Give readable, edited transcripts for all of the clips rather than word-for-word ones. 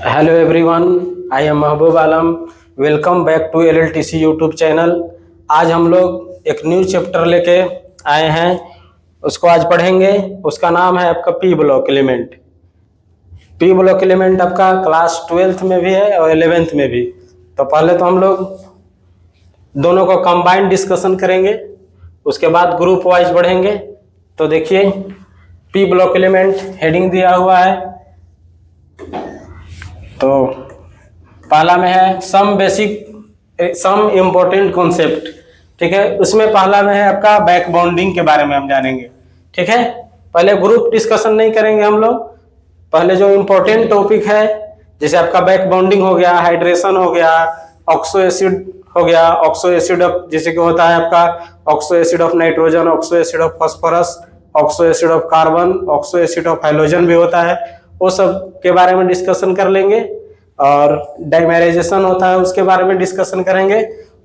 Hello everyone, I am Mahboob Alam. Welcome back to LLTC YouTube channel. आज हम लोग एक न्यू चैप्टर लेके आए हैं, उसको आज पढ़ेंगे। उसका नाम है आपका P block element. P block element आपका क्लास 12th में भी है और 11th में भी। तो पहले तो हम लोग दोनों को कंबाइंड डिस्कशन करेंगे, उसके बाद ग्रुप वाइज बढ़ेंगे। तो देखिए, पी ब्लॉक एलिमेंट हेडिंग दिया हुआ है। तो पहला में है सम इम्पोर्टेंट कॉन्सेप्ट। ठीक है, उसमें पहला में है आपका बैक बॉन्डिंग के बारे में हम जानेंगे। ठीक है, पहले ग्रुप डिस्कशन नहीं करेंगे हम लोग। पहले जो इम्पोर्टेंट टॉपिक है, जैसे आपका बैक बॉन्डिंग हो गया, हाइड्रेशन हो गया, ऑक्सो एसिड हो गया, ऑक्सो एसिड ऑफ जैसे कि होता है आपका oxo acid of nitrogen, oxo acid of phosphorus, oxo acid of carbon, oxo acid of hydrogen भी होता है, वो सब के बारे में डिस्कशन कर लेंगे। और डाइमेराइजेशन होता है, उसके बारे में डिस्कशन करेंगे।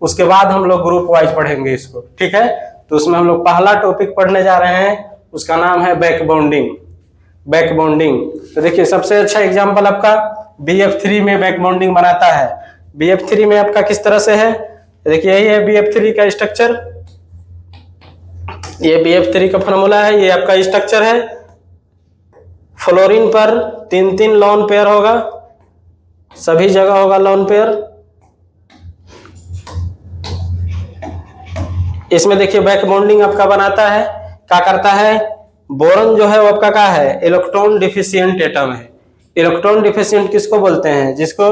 उसके बाद हम लोग ग्रुप वाइज पढ़ेंगे इसको। ठीक है, तो उसमें हम लोग पहला टॉपिक पढ़ने जा रहे हैं, उसका नाम है बैक बॉन्डिंग। बैक बॉन्डिंग, तो देखिए सबसे अच्छा एग्जांपल आपका BF3 में बैक बॉन्डिंग बनाता है। BF3 में आपका किस तरह से है, देखिए यही है BF3 का स्ट्रक्चर। ये BF3 का फॉर्मूला है, ये आपका स्ट्रक्चर है। फ्लोरीन पर 3-3 लोन पेयर होगा, सभी जगह होगा लोन पेयर। इसमें देखिए बैक बॉन्डिंग आपका बनाता है, क्या करता है, बोरन जो है वो आपका क्या है, इलेक्ट्रॉन डिफिशिएंट एटम है। इलेक्ट्रॉन डिफिशिएंट किसको बोलते हैं, जिसको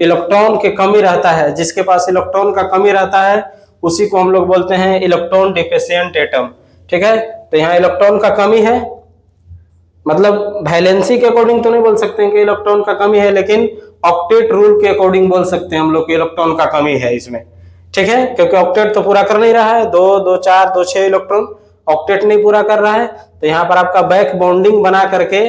इलेक्ट्रॉन की कमी रहता है, जिसके पास इलेक्ट्रॉन का कमी रहता है उसी को हम लोग बोलते हैं इलेक्ट्रॉन डिफिशिएंट एटम। ठीक है, तो यहाँ इलेक्ट्रॉन का कमी है, मतलब वैलेंसी के अकॉर्डिंग तो नहीं बोल सकते हैं कि इलेक्ट्रॉन का कमी है, लेकिन ऑक्टेट रूल के अकॉर्डिंग बोल सकते हैं हम लोग कि इलेक्ट्रॉन का कमी है इसमें। ठीक है, क्योंकि ऑक्टेट तो पूरा कर नहीं रहा है, 2 2 4 2 6 इलेक्ट्रॉन ऑक्टेट नहीं पूरा कर रहा है। तो यहाँ पर आपका बैक बॉन्डिंग बना करके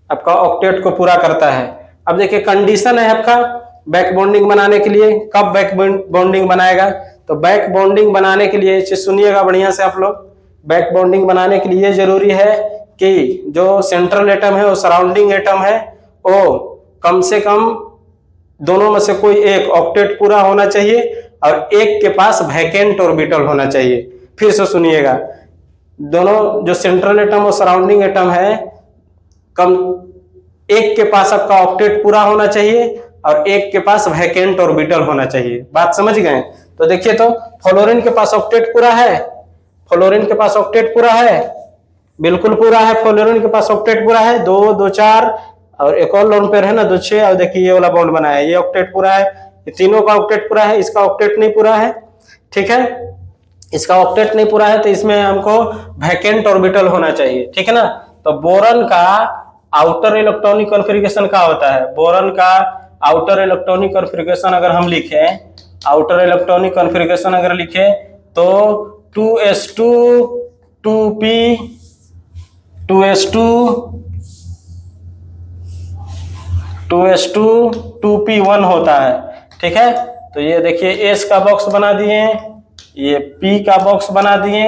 आपका ऑक्टेट को पूरा करता है। अब देखिए कंडीशन है आपका बैक बॉन्डिंग बनाने के लिए, कब बैक बॉन्डिंग बनाएगा, तो बैक बॉन्डिंग बनाने के लिए सुनिएगा बढ़िया से आप लोग। बैक बॉन्डिंग बनाने के लिए जरूरी है कि जो सेंट्रल एटम है, वो सराउंडिंग एटम है, वो कम से कम दोनों में से कोई एक ऑक्टेट पूरा होना चाहिए और एक के पास वैकेंट ऑर्बिटल होना चाहिए। फिर से सुनिएगा, दोनों जो सेंट्रल एटम और सराउंडिंग एटम है, कम एक के पास आपका ऑक्टेट पूरा होना चाहिए और एक के पास वैकेंट ऑर्बिटल होना चाहिए। बात समझ गए? तो देखिए, तो फ्लोरीन के पास ऑक्टेट पूरा है, फ्लोरीन के पास ऑक्टेट पूरा है, बिल्कुल पूरा है। फ्लोरीन के पास ऑक्टेट पूरा है, 2 2 4 और एक और लोन पेयर है ना 2 6। और देखिए ये वाला बॉन्ड बनाया है, ये ऑक्टेट पूरा है, ये तीनों का ऑक्टेट पूरा है, इसका ऑक्टेट नहीं पूरा है। ठीक है, इसका ऑक्टेट नहीं पूरा है, तो इसमें हमको वैकेंट ऑर्बिटल होना चाहिए। ठीक है ना, तो बोरन का आउटर इलेक्ट्रॉनिक कॉन्फ़िगरेशन क्या होता है, बोरन का आउटर इलेक्ट्रॉनिक कॉन्फ़िगरेशन अगर हम लिखे, आउटर इलेक्ट्रॉनिक कॉन्फ़िगरेशन अगर लिखे तो 2s2 2p 2s2 2s2 2p1 होता है। ठीक है, तो ये देखिए s का बॉक्स बना दिए, ये p का बॉक्स बना दिए।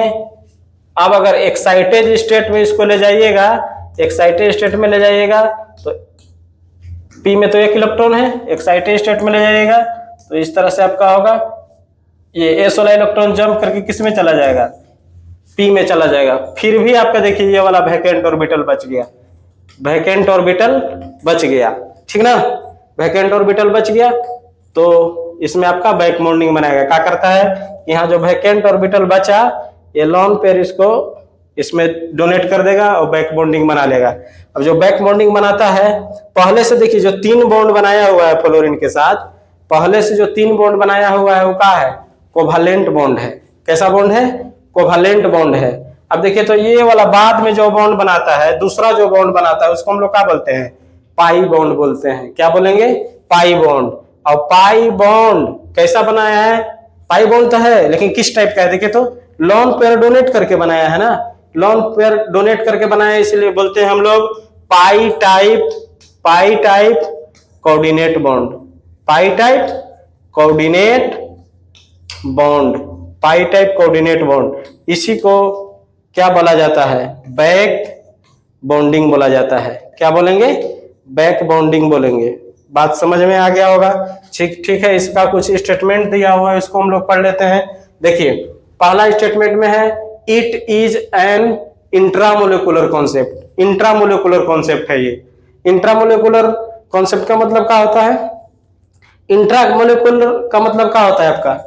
अब अगर एक्साइटेड स्टेट में इसको ले जाइएगा, एक्साइटेड स्टेट में ले जाइएगा तो p में तो 1 इलेक्ट्रॉन है, एक्साइटेड स्टेट में ले जाइएगा तो इस तरह से आपका होगा, ये s वाला इलेक्ट्रॉन जंप करके किस में चला जाएगा, p में चला जाएगा। फिर भी आपका देखिए ये वाला वैकेंट ऑर्बिटल बच गया, वैकेंट ऑर्बिटल बच गया। ठीक ना, वैकेंट ऑर्बिटल बच गया तो इसमें आपका बैक बॉन्डिंग बनाएगा। क्या करता है, यहाँ जो वैकेंट ऑर्बिटल बचा, ये लोन पेयर इसको इसमें डोनेट कर देगा और बैक बॉन्डिंग बना लेगा। अब जो बैक बॉन्डिंग बनाता है, पहले से देखिए जो 3 बॉन्ड बनाया हुआ है फ्लोरीन के साथ, पहले से जो 3 बॉन्ड बनाया हुआ है वो क्या है, कोवैलेंट बॉन्ड है। कैसा बॉन्ड है, कोवैलेंट बॉन्ड है। अब देखिए, तो ये वाला बाद में जो बॉन्ड बनाता है, दूसरा जो बॉन्ड बनाता है उसको हम लोग क्या बोलते हैं, पाई बॉन्ड बोलते हैं। क्या बोलेंगे, पाई बॉन्ड। और पाई बॉन्ड कैसा बनाया है, पाई बॉन्ड तो है लेकिन किस टाइप का है, देखिए तो लोन पेयर डोनेट करके बनाया है ना, लोन पेयर डोनेट करके बनाया है, इसलिए बोलते हैं हम लोग पाई टाइप कोऑर्डिनेट बॉन्ड, पाई टाइप कोऑर्डिनेट बॉन्ड, पाई टाइप कोऑर्डिनेट बॉन्ड। इसी को क्या बोला जाता है, बैक बॉन्डिंग बोला जाता है। क्या बोलेंगे, बैक बॉन्डिंग बोलेंगे। बात समझ में आ गया होगा। ठीक है, इसका कुछ स्टेटमेंट दिया हुआ है, इसको हम लोग पढ़ लेते हैं। देखिए पहला स्टेटमेंट में है it is an intramolecular concept. Intramolecular concept है ये। इंट्रामोलिकुलर कॉन्सेप्ट का मतलब क्या होता है? इंट्रामोलिकुलर का मतलब क्या होता है आपका?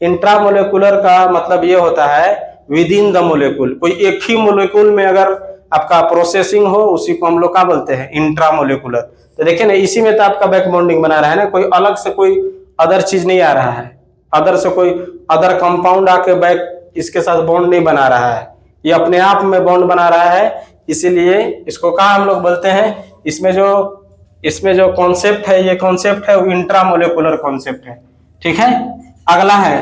इंट्रामोलिकुलर का मतलब ये होता है विद इन द मोलिक्यूल, कोई एक ही मोलिक्यूल में अगर आपका प्रोसेसिंग हो, उसी को हम लोग क्या बोलते हैं? इंट्रामोलिकुलर। तो देखिए ना, इसी में तो आपका बैक बॉन्डिंग बना रहा है ना, कोई अलग से कोई अदर चीज नहीं आ रहा है, अदर से कोई अदर कंपाउंड आके बैक इसके साथ बॉन्ड नहीं बना रहा है, ये अपने आप में बॉन्ड बना रहा है। इसीलिए इसको क्या हम लोग बोलते हैं? इसमें जो कॉन्सेप्ट है, ये कॉन्सेप्ट है वो इंट्रामोलिकुलर कॉन्सेप्ट है। ठीक है, अगला है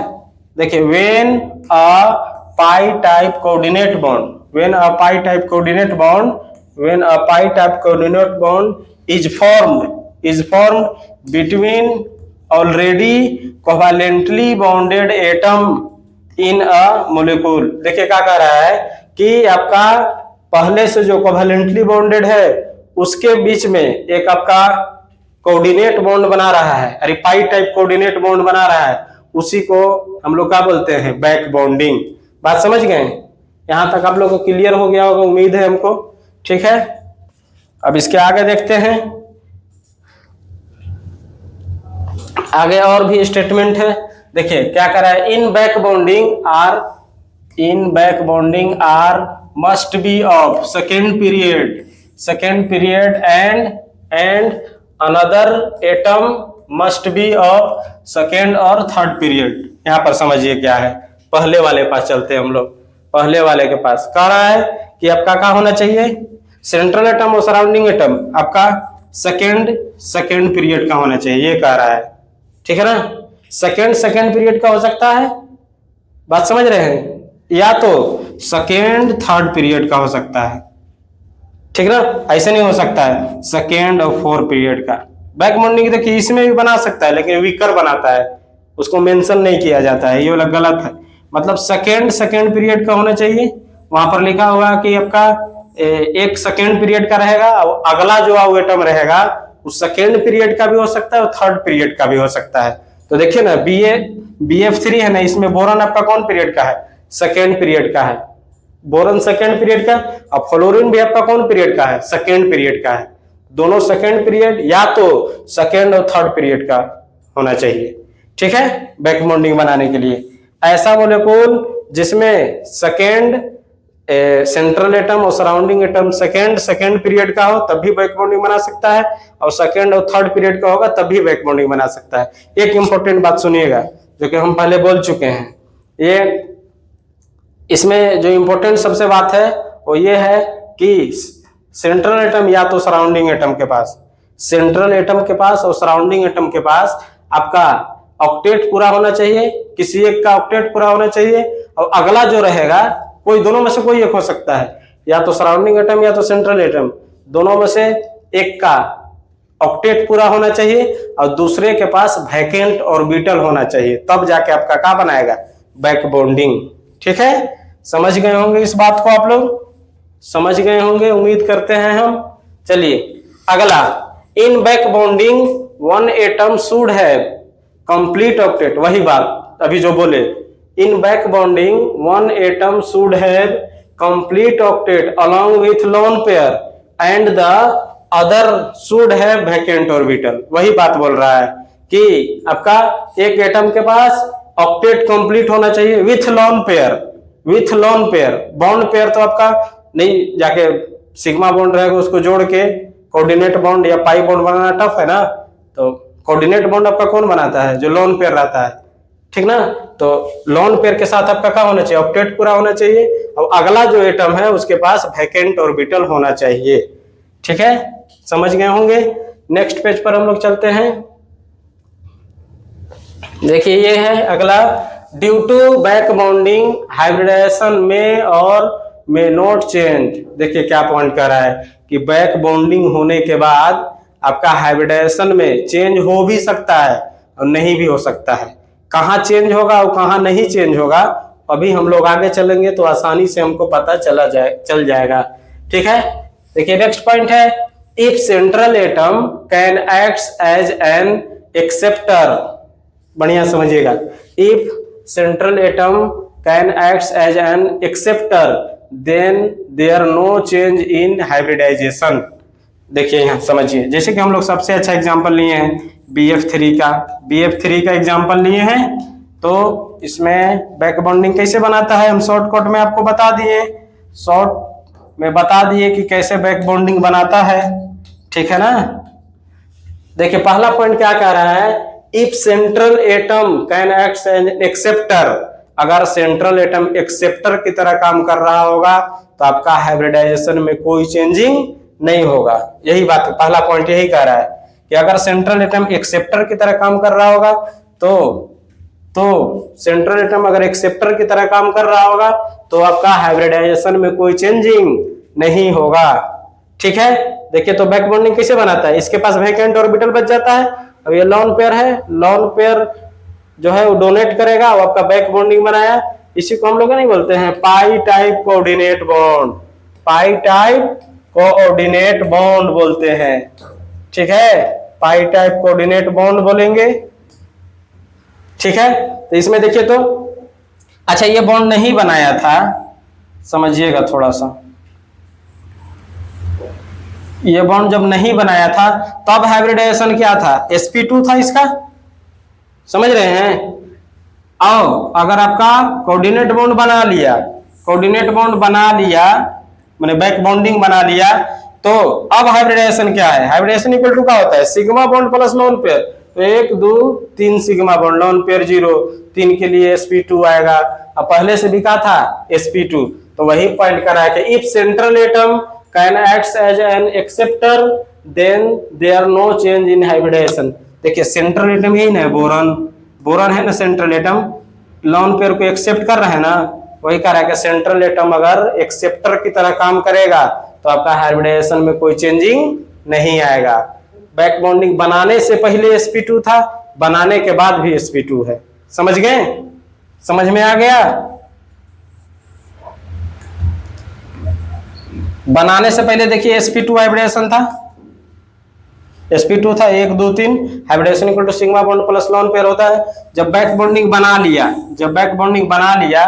देखिए when a pi type coordinate bond, when a pi type coordinate bond, when a pi type coordinate bond is formed between already covalently bonded atom in a molecule. देखिए क्या कह रहा है कि आपका पहले से जो कोवैलेंटली बॉन्डेड है उसके बीच में एक आपका कोऑर्डिनेट बॉन्ड बना रहा है, अरे पाई टाइप कोऑर्डिनेट बॉन्ड बना रहा है, उसी को हम लोग क्या बोलते हैं? Back bonding. बात समझ गए? यहां तक आप लोगों को क्लियर हो गया होगा, उम्मीद है हमको। ठीक है, अब इसके आगे देखते हैं। आगे और भी स्टेटमेंट है, देखिए क्या कर रहा है? In back bonding are must be of second period and another atom must be of second और थर्ड पीरियड। यहां पर समझिए क्या है, पहले वाले पास चलते हैं हम लोग। पहले वाले के पास कह रहा है कि आपका क्या होना चाहिए? सेंट्रल एटम और सराउंडिंग एटम आपका सेकेंड पीरियड का होना चाहिए, ये कह रहा है। ठीक है ना, सेकेंड पीरियड का हो सकता है, बात समझ रहे हैं, या तो सेकेंड थर्ड पीरियड का हो सकता है। ठीक ना, ऐसे नहीं हो सकता है सेकेंड और फोर्थ पीरियड का। बैक बॉन्डिंग देखिए इसमें भी बना सकता है, लेकिन वीकर बनाता है, उसको मेंशन नहीं किया जाता है, ये वाला गलत है। मतलब सेकेंड पीरियड का होना चाहिए। वहां पर लिखा हुआ कि आपका एक सेकेंड पीरियड का रहेगा, और अगला जो एटम रहेगा उस सेकेंड पीरियड का भी हो सकता है और थर्ड पीरियड का भी हो सकता है। तो देखिए ना, BF3 है ना, इसमें बोरॉन आपका कौन पीरियड का है? सेकेंड पीरियड का है, बोरॉन सेकेंड पीरियड का। अब फ्लोरीन भी आपका कौन पीरियड का है? सेकेंड पीरियड का है। दोनों सेकेंड पीरियड या तो सेकेंड और थर्ड पीरियड का होना चाहिए। ठीक है, बैक बॉन्डिंग बनाने के लिए ऐसा मोलेक्यूल जिसमें सेंट्रल एटम और सराउंडिंग एटम सेकेंड पीरियड का हो तब भी बैक बॉन्डिंग बना सकता है, और सेकेंड और थर्ड पीरियड का होगा तब भी बैक बॉन्डिंग बना सकता है। एक इंपॉर्टेंट बात सुनिएगा जो कि हम पहले बोल चुके हैं, ये इसमें जो इंपॉर्टेंट सबसे बात है वो ये है कि सेंट्रल एटम या तो सराउंडिंग एटम के पास, सेंट्रल एटम के पास और सराउंडिंग एटम के पास आपका ऑक्टेट पूरा होना चाहिए, किसी एक का ऑक्टेट पूरा होना चाहिए, और अगला जो रहेगा कोई दोनों में से कोई एक हो सकता है, या तो सराउंडिंग एटम या तो सेंट्रल एटम, दोनों में से एक का ऑक्टेट पूरा होना चाहिए और दूसरे के पास वैकेंट ऑर्बिटल होना चाहिए, तब जाके आपका क्या बनाएगा? Back bonding. ठीक है, समझ गए होंगे इस बात को, आप लोग समझ गए होंगे, उम्मीद करते हैं हम। चलिए अगला, इन back bonding one atom should have complete octet. वही बात अभी जो बोले, इन back bonding one atom should have complete octet along with lone pair and the other should have vacant orbital. वही बात बोल रहा है कि आपका एक एटम के पास ऑक्टेट कंप्लीट होना चाहिए with lone pair. Bond pair तो आपका नहीं, जाके सिग्मा बॉन्ड रहेगा उसको जोड़ के कोऑर्डिनेट बॉन्ड या पाई बॉन्ड बनाना टफ है ना, तो कोऑर्डिनेट बॉन्ड आपका कौन बनाता है? जो लोन पेयर रहता है। ठीक ना, तो लोन पेयर के साथ आपका क्या होना चाहिए? ऑक्टेट पूरा होना चाहिए, और अगला जो एटम है उसके पास वैकेंट ऑर्बिटल होना चाहिए। ठीक है, समझ गए होंगे। नेक्स्ट पेज पर हम लोग चलते हैं। देखिए ये है अगला, due to back bonding hybridisation में और में नॉट चेंज। देखिए क्या पॉइंट कर रहा है कि बैक बॉन्डिंग होने के बाद आपका हाइब्रिडेशन में चेंज हो भी सकता है और नहीं भी हो सकता है। कहाँ चेंज होगा और कहाँ नहीं चेंज होगा अभी हम लोग आगे चलेंगे तो आसानी से हमको पता चल जाएगा। ठीक है, देखिए नेक्स्ट पॉइंट है, if central atom can acts as an acceptor, बढ़िया समझिएगा, if central atom can acts as an acceptor then there no change in hybridisation. देखिए यहाँ समझिए, जैसे कि हम लोग सबसे अच्छा एग्जांपल लिए हैं BF3 का, BF3 का एग्जांपल लिए हैं, तो इसमें बैक बॉन्डिंग कैसे बनाता है हम शॉर्टकट में आपको बता दिए, शॉर्ट में बता दिए कि कैसे बैक बॉन्डिंग बनाता है, ठीक है ना। देखिए पहला पॉइंट क्या कह रहा है, if central atom can act as acceptor, अगर सेंट्रल एटम एक्सेप्टर की तरह काम कर रहा होगा तो आपका हाइब्रिडाइजेशन में कोई चेंजिंग नहीं होगा। यही बात, पहला पॉइंट यही कह रहा है कि अगर सेंट्रल एटम एक्सेप्टर की तरह काम कर रहा होगा तो सेंट्रल एटम अगर एक्सेप्टर की तरह काम कर रहा होगा तो आपका हाइब्रिडाइजेशन में कोई चेंजिंग नहीं होगा, ठीक है। देखिए तो बैक बॉन्डिंग कैसे बनाता है, इसके पास वैकेंट ऑर्बिटल बच जाता है, अब ये लोन पेयर है, लोन पेयर जो है वो डोनेट करेगा, वो आपका बैक बॉन्डिंग बनाया, इसी को हम लोग नहीं बोलते हैं पाई टाइप कोऑर्डिनेट बॉन्ड, पाई टाइप कोऑर्डिनेट बॉन्ड बोलते हैं, ठीक है, पाई टाइप कोऑर्डिनेट बॉन्ड बोलेंगे, ठीक है। तो इसमें देखिए तो अच्छा ये बॉन्ड नहीं बनाया था, समझिएगा थोड़ा सा, ये बॉन्ड जब नहीं बनाया था तब हाइब्रिडाइजेशन क्या था, sp2 था इसका, समझ रहे हैं। आओ अगर आपका कोऑर्डिनेट बॉन्ड बना लिया, कोऑर्डिनेट बॉन्ड बना लिया मैंने बैक बॉन्डिंग बना लिया, तो अब हाइब्रिडाइजेशन क्या है, हाइब्रिडाइजेशन इक्वल टू क्या होता है, sigma bond plus lone pair, तो 1 2 3 सिग्मा बॉन्ड, लोन पेयर 0, 3 के लिए sp2 आएगा, अब पहले से भी क्या था sp2, तो वही पॉइंट कर रहा है कि if central atom can act as an acceptor then there no change in hybridisation. देखिए सेंट्रल एटम यही ना, बोरॉन, बोरॉन है ना सेंट्रल एटम, लोन पेयर को एक्सेप्ट कर रहा है ना, वही कह रहा है कि सेंट्रल एटम अगर एक्सेप्टर की तरह काम करेगा तो आपका हाइब्रिडाइजेशन में कोई चेंजिंग नहीं आएगा। बैक बॉन्डिंग बनाने से पहले sp2 था, बनाने के बाद भी sp2 है, समझ गए, समझ में आ गया। बनाने से पहले देखिए sp2 हाइब्रिडेशन था, sp2 था 1 2 3, hybridisation equal to sigma bond plus lone pair होता है। जब बैक बॉन्डिंग बना लिया, जब बैक बॉन्डिंग बना लिया,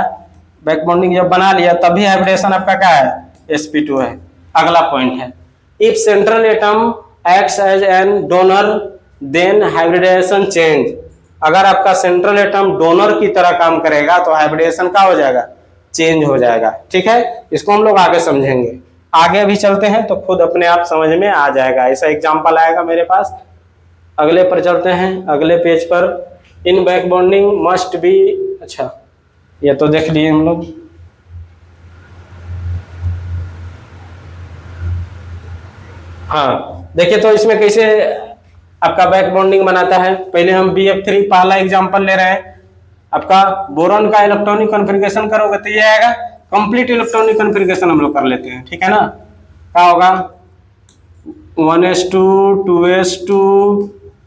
बैक बॉन्डिंग जब बना लिया तभी हाइब्रिडेशन आपका क्या है, sp2 है। अगला पॉइंट है if central atom acts as an donor then hybridisation change, अगर आपका सेंट्रल एटम डोनर की तरह काम करेगा तो हाइब्रिडेशन क्या हो जाएगा, चेंज हो जाएगा, ठीक है। इसको हम लोग आगे समझेंगे, आगे भी चलते हैं तो खुद अपने आप समझ में आ जाएगा, ऐसा एग्जांपल आएगा मेरे पास। अगले पर चलते हैं, अगले पेज पर, इन बैक बॉन्डिंग मस्ट बी, अच्छा ये तो देख लिए हम लोग, हाँ देखिए तो इसमें कैसे आपका बैक बॉन्डिंग बनाता है। पहले हम BF3 पहला एग्जांपल ले रहे हैं, आपका बोरॉन का इलेक्ट्रॉनिक कॉन्फ़िगरेशन करोगे तो ये आएगा, कंप्लीट इलेक्ट्रॉनिक कॉन्फ़िगरेशन हम लोग कर लेते हैं, ठीक है ना। क्या होगा 1s2 2s2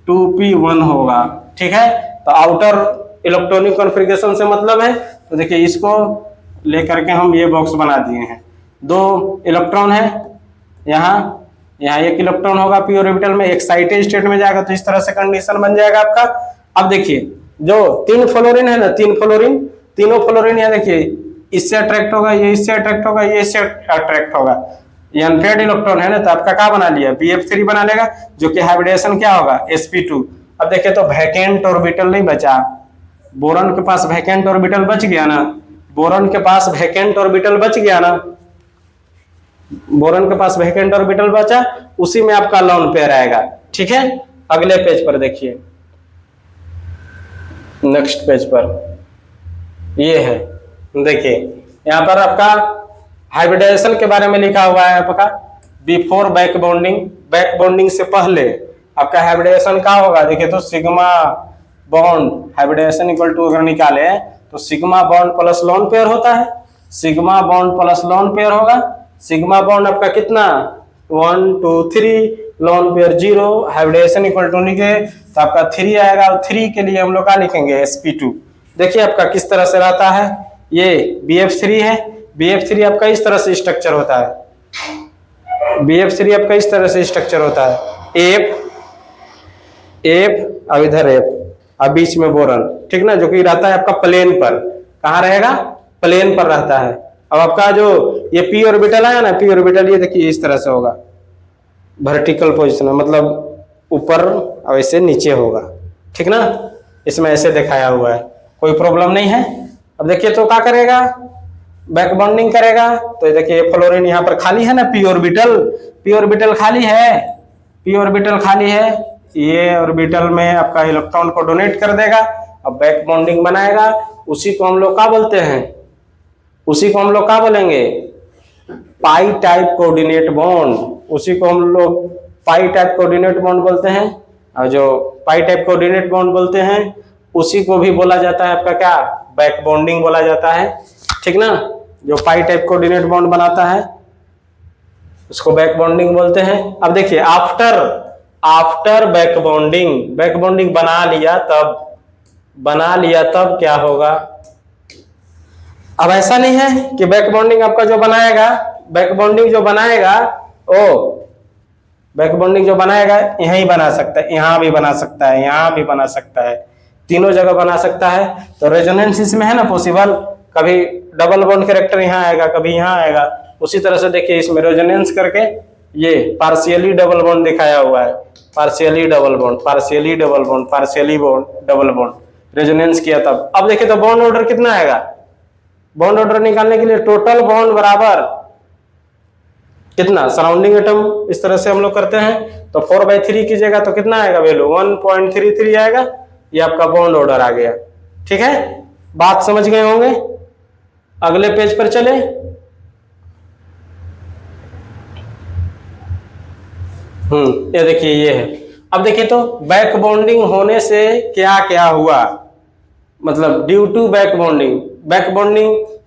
2p1 होगा, ठीक है। तो आउटर इलेक्ट्रॉनिक कॉन्फ़िगरेशन से मतलब है, तो देखिए इसको लेकर के हम ये बॉक्स बना दिए हैं, 2 इलेक्ट्रॉन है, यहाँ 1 इलेक्ट्रॉन होगा पी ऑर्बिटल में, एक्साइटेड स्टेट में जाएगा, तो इस तरह से कंडीशन बन जाएगा आपका। अब देखिए जो 3 फ्लोरीन है ना, 3 फ्लोरीन, तीनों फ्लोरीन यहाँ देखिए इससे अट्रैक्ट होगा, ये इससे अट्रैक्ट होगा, ये इससे अट्रैक्ट होगा, ये अनपेयर्ड इलेक्ट्रॉन है ना, तो आपका क्या बना लिया, BF3 बना लेगा, जो कि हाइब्रिडेशन क्या होगा, sp2। अब देखिए तो वैकेंट ऑर्बिटल नहीं बचा, बोरॉन के पास वैकेंट ऑर्बिटल बच गया ना, बोरॉन के पास वैकेंट ऑर्बिटल बच गया ना, बोरॉन के पास वैकेंट ऑर्बिटल बचा, उसी में आपका लोन पेयर आएगा, ठीक है। अगले पेज पर देखिए, नेक्स्ट पेज पर ये है, देखिए यहाँ पर आपका हाइब्रिडाइजेशन के बारे में लिखा हुआ है आपका before back bonding, back bonding से पहले आपका हाइब्रिडाइजेशन क्या होगा, देखिए तो sigma bond, hybridisation equal to अगर निकाले तो sigma bond plus lone pair होता है, sigma bond plus lone pair होगा, सिग्मा बॉन्ड आपका कितना 1 2 3, lone pair 0, hybridisation equal to लिखे तो आपका 3 आएगा, और 3 के लिए हम लोग क्या लिखेंगे, sp2। देखिए आपका किस तरह से रहता है, ये BF3 है, BF3 आपका इस तरह से स्ट्रक्चर होता है, BF3 आपका इस तरह से स्ट्रक्चर होता है, एफ अब इधर एफ, अब बीच में बोरन, ठीक ना, जो कि रहता है आपका प्लेन पर। कहाँ रहेगा? प्लेन पर रहता है। अब आपका जो ये पी ऑर्बिटल है ना, पी ऑर्बिटल ये देखिए इस तरह से होगा, वर्टिकल पोजिशन में, मतलब ऊपर और ऐसे नीचे होगा, ठीक ना, इसमें ऐसे दिखाया हुआ है, कोई प्रॉब्लम नहीं है। अब देखिए तो क्या करेगा, बैक बॉन्डिंग करेगा। तो ये देखिए फ्लोरीन यहाँ पर खाली है ना, पी ऑर्बिटल खाली है, पी ऑर्बिटल खाली है, ये ऑर्बिटल में आपका इलेक्ट्रॉन को डोनेट कर देगा, अब बैक बॉन्डिंग बनाएगा। उसी को हम लोग क्या बोलते हैं, उसी को हम लोग क्या बोलेंगे, पाई टाइप कोऑर्डिनेट बॉन्ड, उसी को हम लोग पाई टाइप कोऑर्डिनेट बॉन्ड बोलते हैं। और जो पाई टाइप कोऑर्डिनेट बॉन्ड बोलते हैं उसी को भी बोला जाता है आपका क्या, बैक बॉन्डिंग बोला जाता है, ठीक ना। जो पाई टाइप कोऑर्डिनेट बॉन्ड बनाता है उसको बैक बॉन्डिंग बोलते हैं। अब देखिए आफ्टर बैक बॉन्डिंग बना लिया तब क्या होगा। अब ऐसा नहीं है कि बैक बॉन्डिंग आपका जो बनाएगा, बैक बॉन्डिंग जो बनाएगा यहीं बना सकता है, यहाँ भी बना सकता है, यहाँ भी बना सकता है, तीनों जगह बना सकता है। तो रेजोनेंस इसमें है ना पॉसिबल, कभी डबल बॉन्ड कैरेक्टर यहाँ आएगा, कभी यहाँ आएगा। उसी तरह से देखिए इसमें रेजोनेंस करके ये पार्शियली डबल बॉन्ड दिखाया हुआ है, partially double bond, partially double bond, partially bond double bond, resonance किया तब। अब देखिए तो बॉन्ड ऑर्डर कितना आएगा, बॉन्ड ऑर्डर निकालने के लिए टोटल बॉन्ड बराबर कितना, सराउंडिंग एटम इस तरह से हम लोग करते हैं। तो 4/3 कीजिएगा तो कितना आएगा वैल्यू, 1.33 आएगा। ये आपका बॉन्ड ऑर्डर आ गया, ठीक है, बात समझ गए होंगे। अगले पेज पर चले। ये देखिए ये है। अब देखिए तो बैक बॉन्डिंग होने से क्या क्या हुआ, मतलब ड्यू टू बैक बॉन्डिंग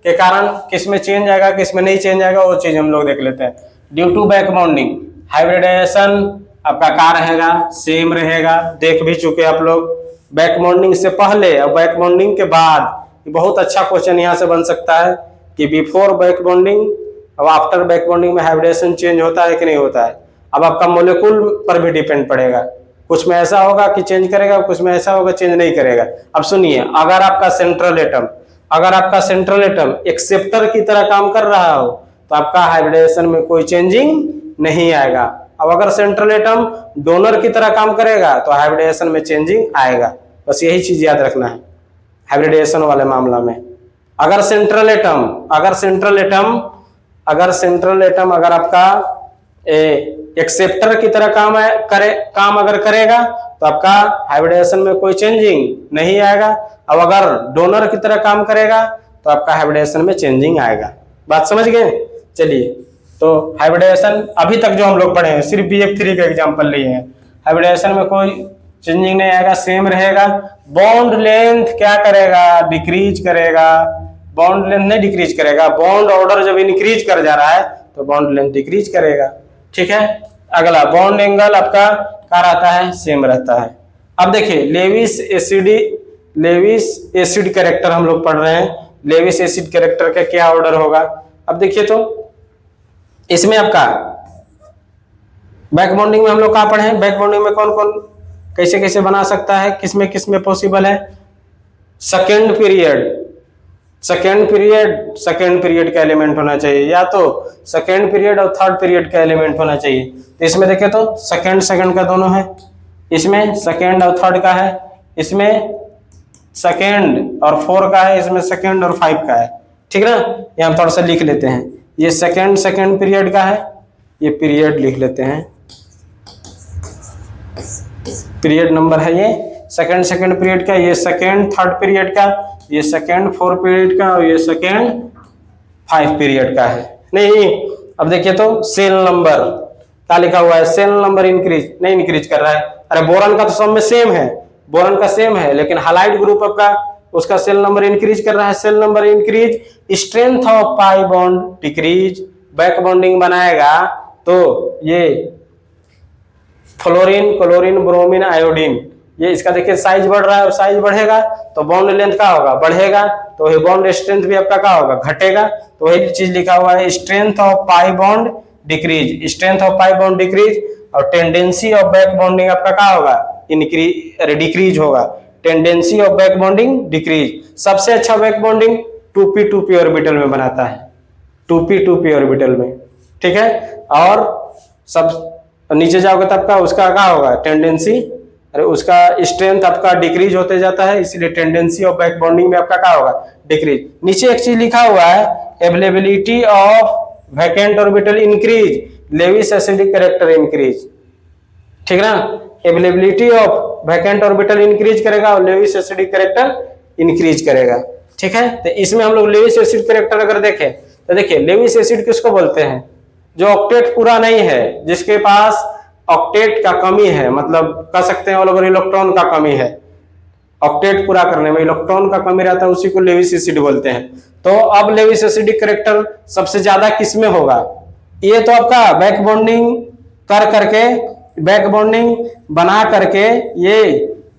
के कारण किसमें चेंज आएगा किसमें नहीं चेंज आएगा, वो चीज हम लोग देख लेते हैं। Due to back bonding hybridisation आपका क्या रहेगा, सेम रहेगा, देख भी चुके आप लोग। बैक बॉन्डिंग से पहले और बैक बॉन्डिंग के बाद बहुत अच्छा क्वेश्चन यहाँ से बन सकता है कि बिफोर बैक बॉन्डिंग और आफ्टर बैक बॉन्डिंग में हाइब्रिडेशन चेंज होता है कि नहीं होता है। अब आपका मोलिक्यूल पर भी डिपेंड पड़ेगा, कुछ में ऐसा होगा कि चेंज करेगा, कुछ में ऐसा होगा चेंज नहीं करेगा। अब सुनिए, अगर आपका सेंट्रल एटम एक्सेप्टर की तरह काम कर रहा हो तो आपका हाइब्रिडेशन में कोई चेंजिंग नहीं आएगा। अब अगर सेंट्रल एटम डोनर की तरह काम करेगा तो हाइब्रिडेशन में चेंजिंग आएगा। बस यही चीज याद रखना है हाइब्रिडेशन वाले मामला में। अगर सेंट्रल एटम अगर आपका एक्सेप्टर की तरह काम अगर करेगा तो आपका हाइब्रिडेशन में कोई चेंजिंग नहीं आएगा। अब अगर डोनर की तरह काम करेगा तो आपका हाइब्रिडेशन में चेंजिंग आएगा। बात समझ गए। चलिए, तो हाइब्रिडेशन अभी तक जो हम लोग पढ़े हैं सिर्फ BF3 का एग्जांपल लिए हैं। हाइब्रिडेशन में कोई चेंजिंग नहीं आएगा, सेम रहेगा। बॉन्ड लेंथ क्या करेगा, डिक्रीज करेगा। बॉन्ड लेंथ नहीं डिक्रीज करेगा, बॉन्ड ऑर्डर जब इंक्रीज कर जा रहा है तो बॉन्ड लेंथ डिक्रीज करेगा, ठीक है। अगला बॉन्ड एंगल आपका क्या रहता है, सेम रहता है। अब देखिए लेविस एसिड कैरेक्टर हम लोग पढ़ रहे हैं। लेविस एसिड कैरेक्टर का क्या ऑर्डर होगा। अब देखिए तो इसमें आपका बैक बॉन्डिंग में हम लोग कहाँ पढ़े हैं, बैक बॉन्डिंग में कौन कौन कैसे कैसे बना सकता है, किसमें किसमें पॉसिबल है। सेकेंड पीरियड का एलिमेंट होना चाहिए, या तो सेकेंड पीरियड और थर्ड पीरियड का एलिमेंट होना चाहिए। तो इसमें देखें तो सेकेंड का दोनों है, इसमें सेकेंड और थर्ड का है, इसमें सेकेंड और 4 का है, इसमें सेकेंड और 5 का है, ठीक ना। ये हम थोड़ा सा लिख लेते हैं, ये सेकेंड पीरियड का है, ये पीरियड लिख लेते हैं, पीरियड नंबर है ये सेकेंड पीरियड का, ये सेकेंड थर्ड पीरियड का, ये सेकेंड 4 पीरियड का और ये सेकेंड 5 पीरियड का है। नहीं, अब देखिए तो सेल नंबर क्या लिखा हुआ है, सेल नंबर इंक्रीज कर रहा है। अरे बोरन का तो सब में सेम है, बोरन का सेम है, लेकिन हालाइड ग्रुप आपका उसका सेल नंबर इंक्रीज कर रहा है। Cell number increase, strength of pi bond decrease. Back bonding बनाएगा तो ये फ्लोरीन, क्लोरीन, ब्रोमीन, आयोडीन, ये इसका देखिए साइज बढ़ रहा है और साइज बढ़ेगा तो बॉन्ड लेंथ क्या होगा, बढ़ेगा। तो वही बॉन्ड स्ट्रेंथ भी आपका क्या होगा, घटेगा। तो वही चीज लिखा हुआ है, strength of pi bond decrease, strength of pi bond decrease, और टेंडेंसी ऑफ बैक बॉन्डिंग आपका क्या होगा, इंक्रीज डिक्रीज होगा, tendency of back bonding decrease. सबसे अच्छा बैक बॉन्डिंग 2p2p ऑर्बिटल में बनाता है, 2p2p ऑर्बिटल में, ठीक है। और सब नीचे जाओगे तब का उसका क्या होगा, टेंडेंसी, अरे उसका स्ट्रेंथ आपका डिक्रीज होते जाता है, इसलिए टेंडेंसी ऑफ बैक बॉन्डिंग में आपका क्या होगा, डिक्रीज। नीचे एक चीज लिखा हुआ है, availability of vacant orbital increase, Lewis acidic character increase, ठीक ना। Availability of vacant orbital increase करेगा और लेविस एसिडिक कैरेक्टर इंक्रीज करेगा, ठीक है। तो इसमें हम लोग लेविस एसिड कैरेक्टर अगर देखें तो देखिए, लेविस एसिड किसको बोलते हैं, जो ऑक्टेट पूरा नहीं है, जिसके पास ऑक्टेट का कमी है, मतलब कह सकते हैं ऑल इलेक्ट्रॉन का कमी है, ऑक्टेट पूरा करने में इलेक्ट्रॉन का कमी रहता है, उसी को लेविस एसिड बोलते हैं। तो अब लेविस एसिडिक कैरेक्टर सबसे ज्यादा किसमें होगा, ये तो आपका बैक बॉन्डिंग कर करके, बैक बॉन्डिंग बना करके ये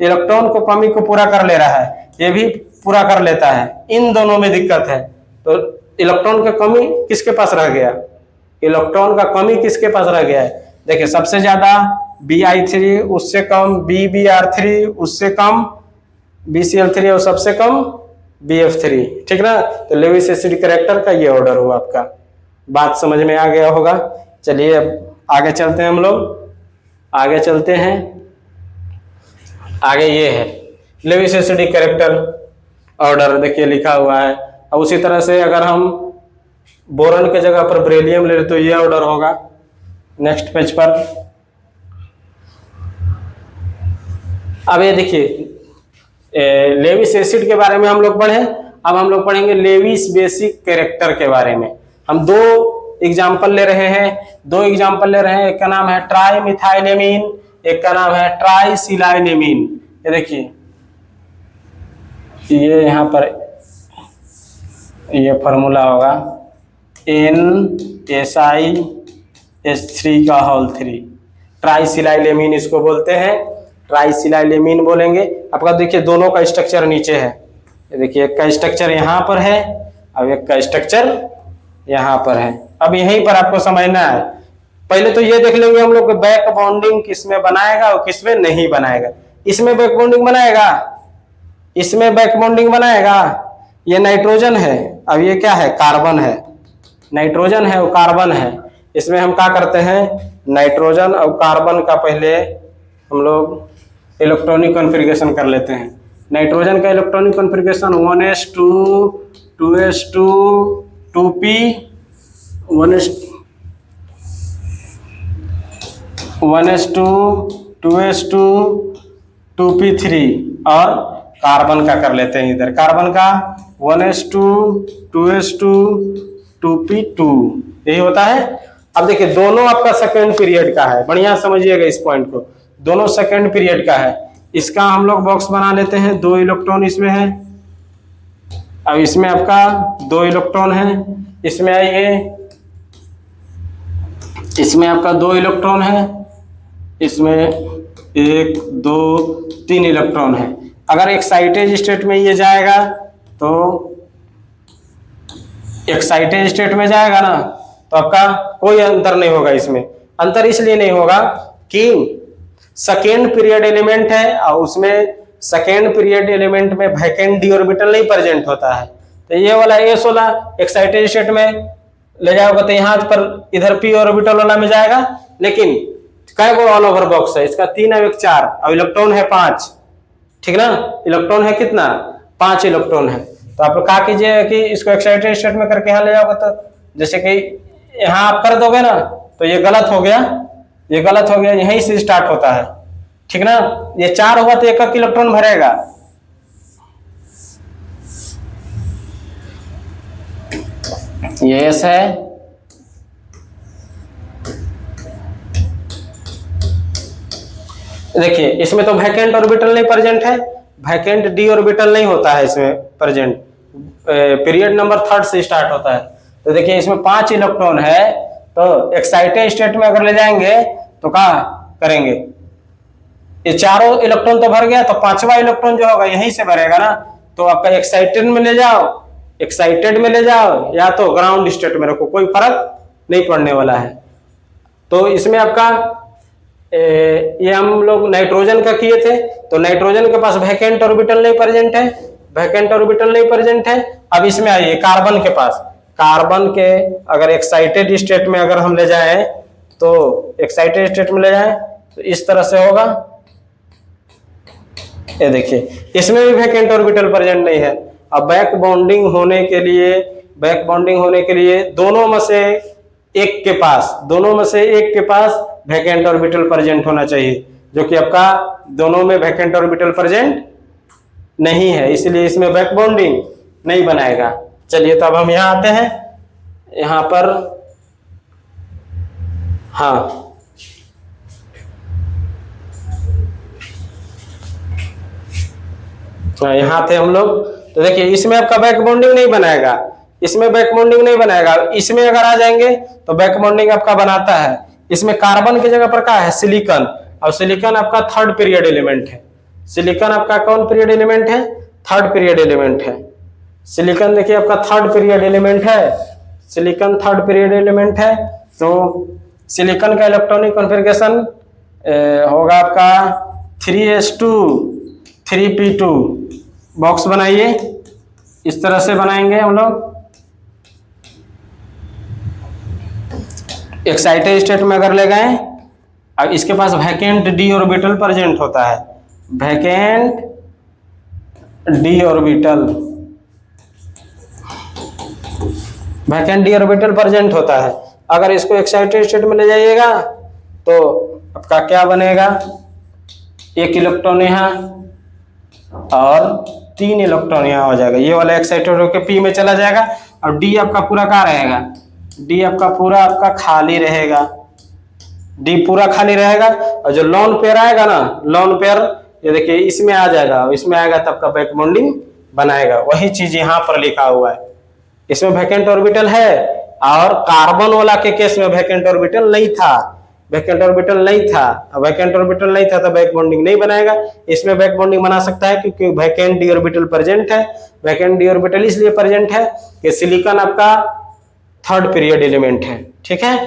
इलेक्ट्रॉन को कमी को पूरा कर ले रहा है, ये भी पूरा कर लेता है, इन दोनों में दिक्कत है। तो इलेक्ट्रॉन का कमी किसके पास रह गया, इलेक्ट्रॉन का कमी किसके पास रह गया है, देखिए सबसे ज्यादा Bi3, उससे कम BbR3, उससे कम BCl3 और सबसे कम BF3, ठीक ना। तो लेविस एसिड कैरेक्टर का ये ऑर्डर हुआ आपका, बात समझ में आ गया होगा। चलिए अब आगे चलते हैं, हम लोग आगे चलते हैं। आगे ये है लेविस एसिड कैरेक्टर ऑर्डर, देखिए लिखा हुआ है। अब उसी तरह से अगर हम बोरन के जगह पर बेरिलियम ले तो ये ऑर्डर होगा। नेक्स्ट पेज पर अब ये देखिए लेविस एसिड के बारे में हम लोग पढ़े, अब हम लोग पढ़ेंगे लेविस बेसिक कैरेक्टर के बारे में। हम दो एग्जाम्पल ले रहे हैं, एक का नाम है ट्राई मिथाइलेमीन, एक का नाम है ट्राइसिलाइलेमीन। ये देखिए ये यहाँ पर ये फॉर्मूला होगा NSiH3 का होल 3, ट्राइसिलाइलेमीन इसको बोलते हैं, ट्राइसिलाइलेमीन बोलेंगे। आपका देखिए दोनों का स्ट्रक्चर नीचे है, ये देखिए एक का स्ट्रक्चर यहाँ पर है और एक का स्ट्रक्चर यहाँ पर है। अब यहीं पर आपको समझना है, पहले तो ये देख लेंगे हम लोग बैक बॉन्डिंग किसमें बनाएगा और किसमें नहीं बनाएगा। इसमें बैक बॉन्डिंग बनाएगा, इसमें बैक बॉन्डिंग बनाएगा, ये नाइट्रोजन है, अब ये क्या है, कार्बन है, नाइट्रोजन है और कार्बन है। इसमें हम क्या करते हैं, नाइट्रोजन और कार्बन का पहले हम लोग इलेक्ट्रॉनिक कॉन्फ़िगरेशन कर लेते हैं। नाइट्रोजन का electronic configuration 1s2 2s2 2p 1s2 2s2 2p3 और कार्बन का कर लेते हैं। इधर कार्बन का 1s2 2s2 2p2 यही होता है। अब देखिए दोनों आपका सेकेंड पीरियड का है, बढ़िया समझिएगा इस पॉइंट को, दोनों सेकेंड पीरियड का है। इसका हम लोग बॉक्स बना लेते हैं, 2 इलेक्ट्रॉन इसमें है, अब इसमें आपका 2 इलेक्ट्रॉन है, इसमें आइए, इसमें आपका 2 इलेक्ट्रॉन है, इसमें 1 2 3 इलेक्ट्रॉन है। अगर एक्साइटेड स्टेट में ये जाएगा तो एक्साइटेड स्टेट में जाएगा ना, तो आपका कोई अंतर नहीं होगा। इसमें अंतर इसलिए नहीं होगा कि सेकेंड पीरियड एलिमेंट है और उसमें सेकेंड पीरियड एलिमेंट में वैकेंट डी ऑर्बिटल नहीं प्रेजेंट होता है। तो ये वाला S16 एक्साइटेड स्टेट में ले जाओगे तो यहाँ पर इधर p ऑर्बिटल वाला में जाएगा, लेकिन कै गो ऑल ओवर बॉक्स है इसका, 3 और 1 4 और इलेक्ट्रॉन है 5, ठीक ना। इलेक्ट्रॉन है कितना, 5 इलेक्ट्रॉन है। तो आप क्या कीजिए कि इसको एक्साइटेड स्टेट में करके यहाँ ले जाओगे, तो जैसे कि यहाँ आप कर दोगे ना तो ये गलत हो गया, ये गलत हो गया, यहीं से स्टार्ट होता है, ठीक ना। ये 4 हुआ तो 1 इलेक्ट्रॉन भरेगा, ये S है, देखिए इसमें तो वैकेंट ऑर्बिटल नहीं प्रेजेंट है, वैकेंट डी ऑर्बिटल नहीं होता है इसमें प्रेजेंट, पीरियड नंबर 3 से स्टार्ट होता है। तो देखिए इसमें 5 इलेक्ट्रॉन है, तो एक्साइटेड स्टेट में अगर ले जाएंगे तो क्या करेंगे, ये चारों इलेक्ट्रॉन तो भर गया, तो 5वां इलेक्ट्रॉन जो होगा यहीं से भरेगा ना। तो आपका एक्साइटेड में ले जाओ, एक्साइटेड में ले जाओ या तो ग्राउंड स्टेट में रखो, कोई फर्क नहीं पड़ने वाला है। तो इसमें आपका ये हम लोग नाइट्रोजन का किए थे, तो नाइट्रोजन के पास वैकेंट ऑर्बिटल नहीं प्रेजेंट है, वैकेंट ऑर्बिटल नहीं प्रेजेंट है। अब इसमें आइए कार्बन के पास, कार्बन के अगर एक्साइटेड स्टेट में अगर हम ले जाएं, तो एक्साइटेड स्टेट में ले जाएं तो इस तरह से होगा। ये देखिए इसमें भी वैकेंट ऑर्बिटल प्रेजेंट नहीं है। अब बैक बॉन्डिंग होने के लिए, बैक बॉन्डिंग होने के लिए दोनों में से एक के पास, दोनों में से एक के पास वैकेंट ऑर्बिटल प्रेजेंट होना चाहिए, जो कि आपका दोनों में वैकेंट ऑर्बिटल प्रेजेंट नहीं है, इसलिए इसमें बैक बॉन्डिंग नहीं बनाएगा। चलिए तो अब हम यहाँ आते हैं, यहाँ पर हाँ यहाँ थे हम लोग। तो देखिए इसमें आपका बैक बॉन्डिंग नहीं बनाएगा, इसमें बैक बॉन्डिंग नहीं बनाएगा। इसमें अगर आ जाएंगे तो बैक बॉन्डिंग आपका बनाता है। इसमें कार्बन की जगह पर क्या है, सिलिकॉन, और सिलिकॉन आपका थर्ड पीरियड एलिमेंट है। सिलिकॉन आपका कौन पीरियड एलिमेंट है, थर्ड पीरियड एलिमेंट है। सिलिकॉन देखिए आपका थर्ड पीरियड एलिमेंट है, सिलिकॉन थर्ड पीरियड एलिमेंट है। तो सिलिकॉन का इलेक्ट्रॉनिक कॉन्फ़िगरेशन होगा आपका 3s2 3p2। बॉक्स बनाइए, इस तरह से बनाएंगे हम लोग। एक्साइटेड स्टेट में अगर ले गए, अब इसके पास वैकेंट डी ऑर्बिटल प्रेजेंट होता है, vacant D orbital, vacant D orbital present होता है। अगर इसको एक्साइटेड स्टेट में ले जाइएगा तो आपका क्या बनेगा, एक इलेक्ट्रॉन यहाँ और 3 इलेक्ट्रॉन यहाँ हो जाएगा। ये वाला एक्साइटेड होकर पी में चला जाएगा और डी आपका पूरा कहाँ रहेगा, डी आपका पूरा आपका खाली रहेगा, डी पूरा खाली रहेगा। और जो लोन पेयर आएगा ना, लोन पेयर ये देखिए इसमें आ जाएगा, इसमें आएगा तब का बैक बॉन्डिंग बनाएगा। वही चीज यहाँ पर लिखा हुआ है, इसमें वैकेंट ऑर्बिटल है और कार्बन वाला के केस में वैकेंट ऑर्बिटल नहीं था, वैकेंट ऑर्बिटल नहीं था। वैकेंट ऑर्बिटल नहीं था तो बैक बॉन्डिंग नहीं बनाएगा। इसमें बैक बॉन्डिंग बना सकता है क्योंकि वैकेंट डी ऑर्बिटल प्रेजेंट है। वैकेंट डी ऑर्बिटल इसलिए प्रेजेंट है कि सिलिकॉन आपका थर्ड पीरियड एलिमेंट है, ठीक है।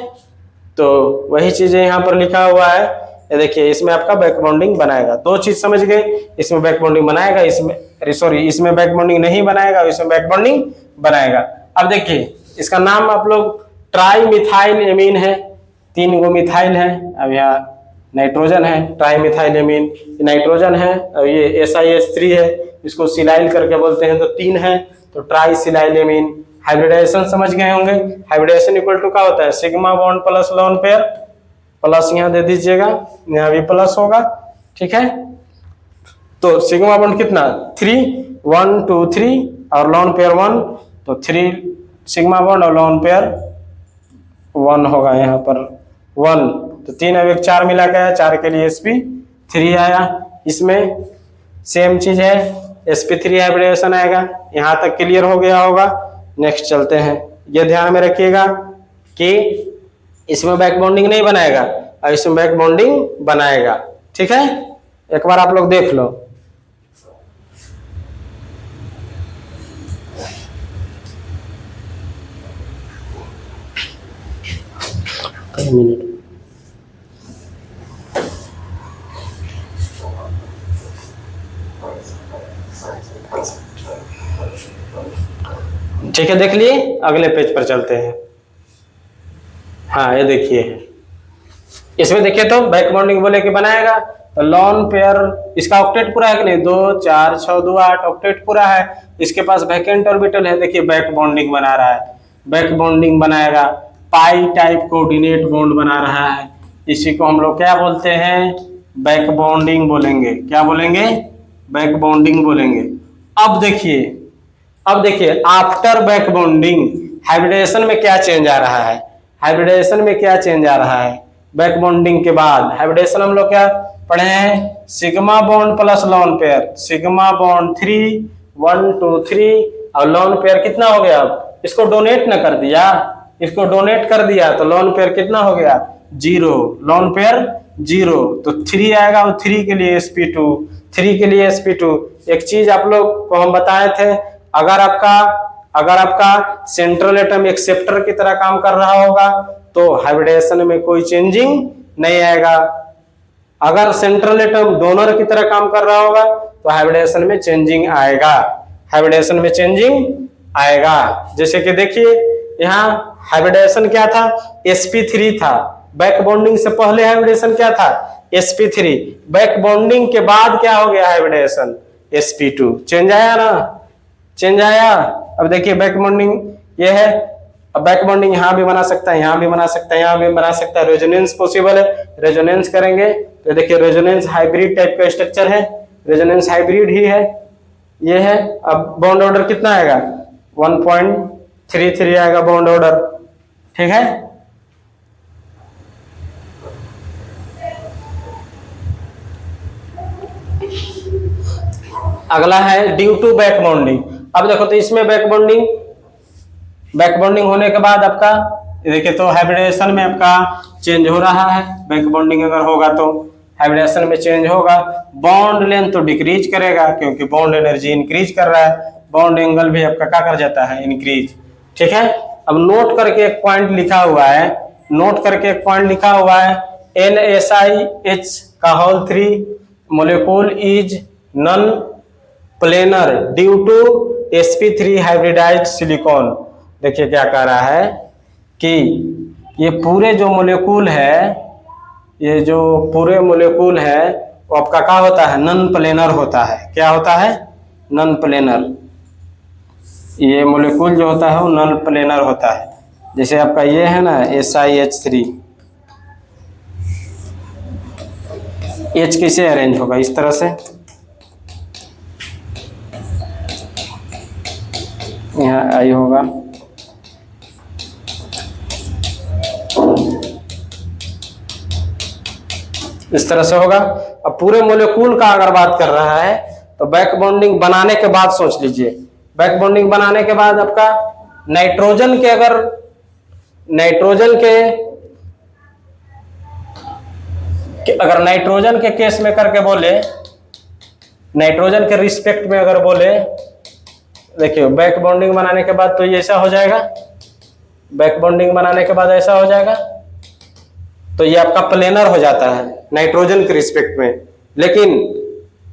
तो वही चीजें यहाँ पर लिखा हुआ है, ये देखिए इसमें आपका बैक बॉन्डिंग बनाएगा। दो चीज समझ गए, इसमें बैक बॉन्डिंग बनाएगा, इसमें सॉरी इसमें बैक बॉन्डिंग नहीं बनाएगा, इसमें बैक बॉन्डिंग बनाएगा। अब देखिए इसका नाम आप लोग ट्राई मिथाइल एमीन है, 3 गो मिथाइल है। अब यहाँ नाइट्रोजन है, ट्राई मिथाइल एमीन नाइट्रोजन है, और ये SiS3 है, इसको सिलाइल करके बोलते हैं, तो 3 है तो ट्राई सिलाइल एमीन। हाइब्रिडाइजेशन समझ गए होंगे, हाइब्रिडाइजेशन इक्वल टू क्या होता है, sigma bond plus lone pair, plus यहाँ दे दीजिएगा, यहाँ भी प्लस होगा, ठीक है। तो सिग्मा बॉन्ड कितना 3 1 2 3 और लोन पेयर 1, तो 3 सिग्मा बॉन्ड और लोन पेयर 1 होगा यहाँ पर 1, तो 3 अब 1 4 मिला गया, 4 के लिए sp3 आया। इसमें सेम चीज है, sp3 हाइब्रिडेशन आएगा। यहाँ तक क्लियर हो गया होगा। नेक्स्ट चलते हैं, ये ध्यान में रखिएगा कि इसमें बैक बॉन्डिंग नहीं बनाएगा और इसमें बैक बॉन्डिंग बनाएगा, ठीक है। एक बार आप लोग देख लो। मिनट ठीक है, देख लिए, अगले पेज पर चलते हैं। हाँ ये देखिए, इसमें देखिए तो बैक बॉन्डिंग बोले कि बनाएगा, तो लोन पेयर इसका ऑक्टेट पूरा है कि नहीं, 2 4 6 2 8 ऑक्टेट पूरा है। इसके पास वैकेंट ऑर्बिटल है, देखिए बैक बॉन्डिंग बना रहा है, बैक बॉन्डिंग बनाएगा, पाई टाइप कोऑर्डिनेट बॉन्ड बना रहा है। इसी को हम लोग क्या बोलते हैं, बैक बॉन्डिंग बोलेंगे। क्या बोलेंगे, बैक बॉन्डिंग बोलेंगे। अब देखिए आफ्टर बैक बॉन्डिंग हाइब्रिडेशन में क्या चेंज आ रहा है, हाइब्रिडेशन में क्या चेंज आ रहा है बैक बॉन्डिंग के बाद। हाइब्रिडेशन हम लोग क्या पढ़े हैं, sigma bond plus lone pair, sigma bond 3 1 2 3 और लोन पेयर कितना हो गया, अब इसको डोनेट न कर दिया, इसको डोनेट कर दिया तो लोन पेयर कितना हो गया 0, लोन पेयर 0, तो 3 आएगा और 3 के लिए sp2, 3 के लिए sp2। एक चीज आप लोग को हम बताए थे, अगर आपका सेंट्रल एटम एक्सेप्टर की तरह काम कर रहा होगा तो हाइब्रिडाइजेशन में कोई चेंजिंग नहीं आएगा। अगर सेंट्रल एटम डोनर की तरह काम कर रहा होगा तो हाइब्रिडाइजेशन में चेंजिंग आएगा, हाइब्रिडाइजेशन में चेंजिंग आएगा। जैसे कि देखिए यहाँ हाइब्रिडाइजेशन क्या था, sp3 था, बैक बॉन्डिंग से पहले हाइब्रिडेशन क्या था, sp3, बैक बॉन्डिंग के बाद क्या हो गया हाइब्रिडेशन, sp2। चेंज आया ना, चेंज आया। अब देखिए बैक बॉन्डिंग ये है, अब बैक बॉन्डिंग यहाँ भी बना सकता है, यहाँ भी बना सकता है, यहाँ भी बना सकता है। रेजोनेंस पॉसिबल है, रेजोनेंस करेंगे तो देखिए रेजोनेंस हाइब्रिड टाइप का स्ट्रक्चर है, रेजोनेंस हाइब्रिड ही है, ये है। अब बॉन्ड ऑर्डर कितना आएगा, 1.33 आएगा बॉन्ड ऑर्डर, ठीक है। अगला है ड्यू टू बैक बॉन्डिंग। अब देखो तो इसमें बैक बॉन्डिंग होने के बाद आपका देखिए तो हाइब्रिडेशन में आपका चेंज हो रहा है। बैक बॉन्डिंग अगर होगा तो हाइब्रिडेशन में चेंज होगा, बॉन्ड लेंथ तो डिक्रीज करेगा क्योंकि बॉन्ड एनर्जी इंक्रीज कर रहा है, बॉन्ड एंगल भी आपका क्या कर जाता है, इंक्रीज, ठीक है। अब नोट करके एक पॉइंट लिखा हुआ है, नोट करके एक पॉइंट लिखा हुआ है, NSiH का whole 3 molecule is non planar due to sp3 hybridised silicon. देखिए क्या कह रहा है कि ये पूरे जो मोलिक्यूल है, ये जो पूरे मोलिक्यूल है वो आपका क्या होता है, नॉन प्लेनर होता है। क्या होता है, नॉन प्लेनर। ये मोलिक्यूल जो होता है वो नॉन प्लेनर होता है। जैसे आपका ये है ना SiH3, H कैसे अरेंज होगा, इस तरह से, यहाँ I होगा, इस तरह से होगा। अब पूरे मोलिक्यूल का अगर बात कर रहा है तो बैक बॉन्डिंग बनाने के बाद सोच लीजिए, बैक बॉन्डिंग बनाने के बाद आपका नाइट्रोजन के, अगर नाइट्रोजन अगर नाइट्रोजन के केस में करके बोले, नाइट्रोजन के रिस्पेक्ट में अगर बोले, देखिए बैक बॉन्डिंग बनाने के बाद तो ये ऐसा हो जाएगा, बैक बॉन्डिंग बनाने के बाद ऐसा हो जाएगा, तो ये आपका प्लेनर हो जाता है नाइट्रोजन के रिस्पेक्ट में। लेकिन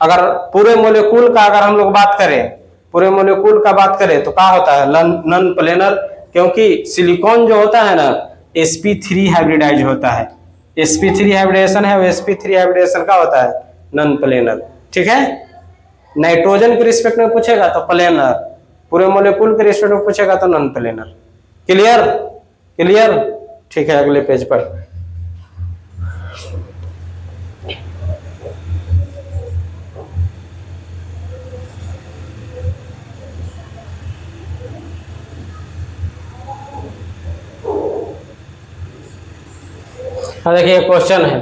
अगर पूरे मोलिक्यूल का अगर हम लोग बात करें, पूरे मोलिक्यूल का बात करें तो क्या होता है, नॉन प्लेनर, क्योंकि सिलिकॉन जो होता है ना sp3 हाइब्रिडाइज होता है, sp3 हाइब्रिडेशन है, वो sp3 हाइब्रिडेशन का होता है नॉन प्लेनर, ठीक है। नाइट्रोजन के रिस्पेक्ट में पूछेगा तो प्लेनर, पूरे मोलिक्यूल के रिस्पेक्ट में पूछेगा तो नॉन प्लेनर। क्लियर, क्लियर, ठीक है। अगले पेज पर देखिए क्वेश्चन है,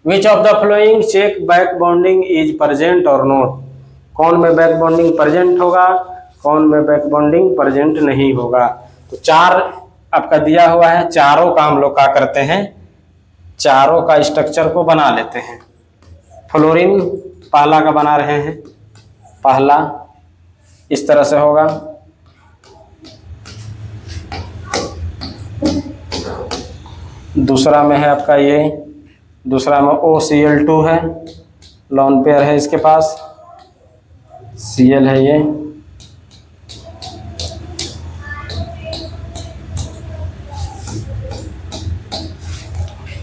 which of the following check back bonding is present और नॉट। कौन में बैक बॉन्डिंग प्रेजेंट होगा, कौन में बैक बॉन्डिंग प्रेजेंट नहीं होगा। तो चार आपका दिया हुआ है, चारों का हम लोग क्या करते हैं, चारों का स्ट्रक्चर को बना लेते हैं। फ्लोरीन पहला का बना रहे हैं, पहला इस तरह से होगा, दूसरा में है आपका ये, दूसरा में OCl2 है, लॉन पेयर है इसके पास, Cl है ये,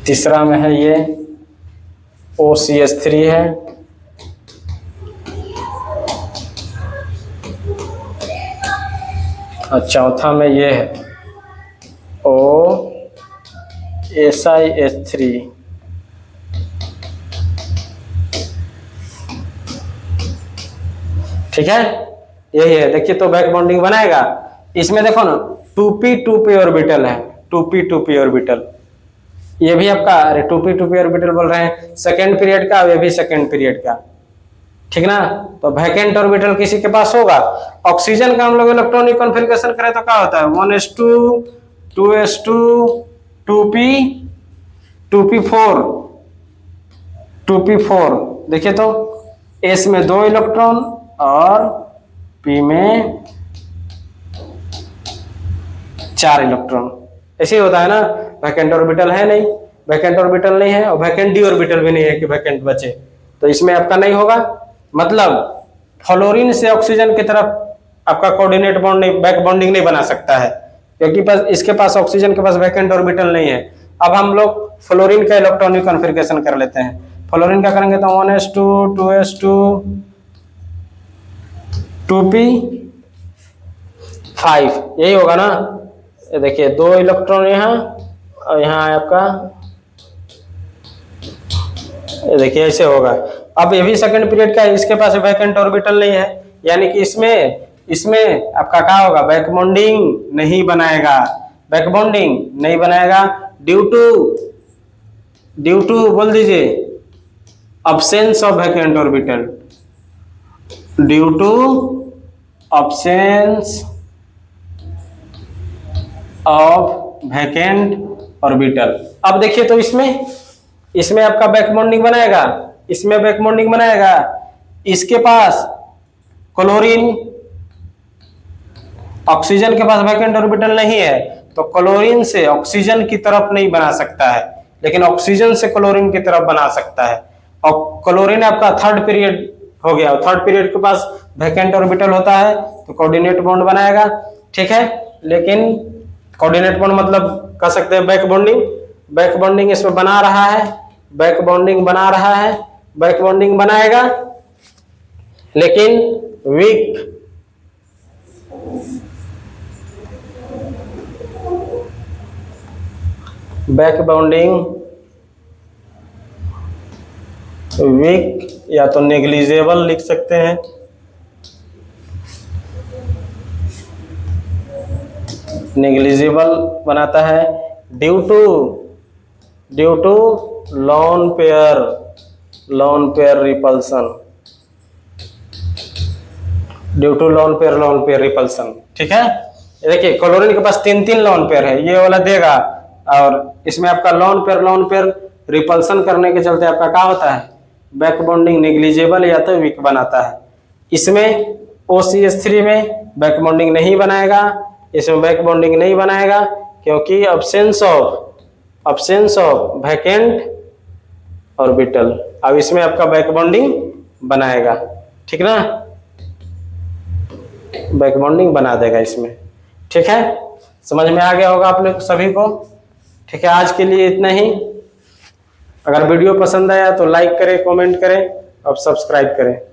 तीसरा में है ये OCH3 है, और चौथा में ये है SiH3। ठीक है, यही है। देखिए तो बैक बॉन्डिंग बनाएगा, इसमें देखो ना 2p ऑर्बिटल है, 2p ऑर्बिटल, ये भी आपका, अरे 2p ऑर्बिटल बोल रहे हैं सेकेंड पीरियड का, ये भी सेकेंड पीरियड का, ठीक ना। तो वैकेंट ऑर्बिटल किसी के पास होगा। ऑक्सीजन का हम लोग इलेक्ट्रॉनिक कॉन्फ़िगरेशन करें तो क्या होता है, 1s2 2s2 2p4। देखिए तो S में 2 इलेक्ट्रॉन और P में 4 इलेक्ट्रॉन, ऐसे ही होता है ना। वैकेंट ऑर्बिटल है नहीं, वैकेंट ऑर्बिटल नहीं है और वैकेंट डी ऑर्बिटल भी नहीं है कि वैकेंट बचे, तो इसमें आपका नहीं होगा। मतलब फ्लोरीन से ऑक्सीजन की तरफ आपका कोऑर्डिनेट बॉन्ड नहीं, बैक बॉन्डिंग नहीं बना सकता है, क्योंकि बस इसके पास ऑक्सीजन के पास वैकेंट ऑर्बिटल नहीं है। अब हम लोग फ्लोरीन का इलेक्ट्रॉनिक कॉन्फ़िगरेशन कर लेते हैं। फ्लोरीन का करेंगे तो 1s2 2s2 2p5 यही होगा ना। ये देखिए 2 इलेक्ट्रॉन यहाँ और यहाँ है आपका, ये देखिए ऐसे होगा। अब ये भी सेकंड पीरियड का है, इसके पास वैकेंट ऑर्बिटल नहीं है, यानी कि इसमें आपका क्या होगा, बैक बॉन्डिंग नहीं बनाएगा, बैक बॉन्डिंग नहीं बनाएगा ड्यू टू बोल दीजिए absence of vacant orbital, due to absence of vacant orbital। अब देखिए तो इसमें आपका बैक बॉन्डिंग बनाएगा, इसमें बैक बॉन्डिंग बनाएगा, इसके पास क्लोरीन, ऑक्सीजन के पास वैकेंट ऑर्बिटल नहीं है तो क्लोरीन से ऑक्सीजन की तरफ नहीं बना सकता है, लेकिन ऑक्सीजन से क्लोरीन की तरफ बना सकता है। और क्लोरीन आपका थर्ड पीरियड हो गया, थर्ड पीरियड के पास वैकेंट ऑर्बिटल होता है तो कोऑर्डिनेट बॉन्ड बनाएगा, ठीक है। लेकिन कोऑर्डिनेट बॉन्ड मतलब कह सकते हैं बैक बॉन्डिंग इसमें बना रहा है, बैक बॉन्डिंग बना रहा है, बैक बॉन्डिंग बनाएगा लेकिन वीक, बैक बॉन्डिंग वीक या तो नेग्लिजेबल लिख सकते हैं, नेग्लिजिबल बनाता है due to lone pair repulsion, due to lone pair repulsion, ठीक है। देखिए क्लोरीन के पास 3 लॉन पेयर है, ये वाला देगा, और इसमें आपका लॉन पेयर रिपल्सन करने के चलते आपका क्या होता है, बैक बॉन्डिंग नेग्लिजिबल या तो वीक बनाता है। इसमें OCH3 में बैक बॉन्डिंग नहीं बनाएगा, इसमें बैक बॉन्डिंग नहीं बनाएगा क्योंकि अब्सेंस ऑफ वैकेंट ऑर्बिटल। अब इसमें आपका बैक बॉन्डिंग बनाएगा, ठीक ना, बैक बॉन्डिंग बना देगा इसमें, ठीक है। समझ में आ गया होगा आप लोग सभी को, ठीक है। आज के लिए इतना ही। अगर वीडियो पसंद आया तो लाइक करें, कमेंट करें और सब्सक्राइब करें।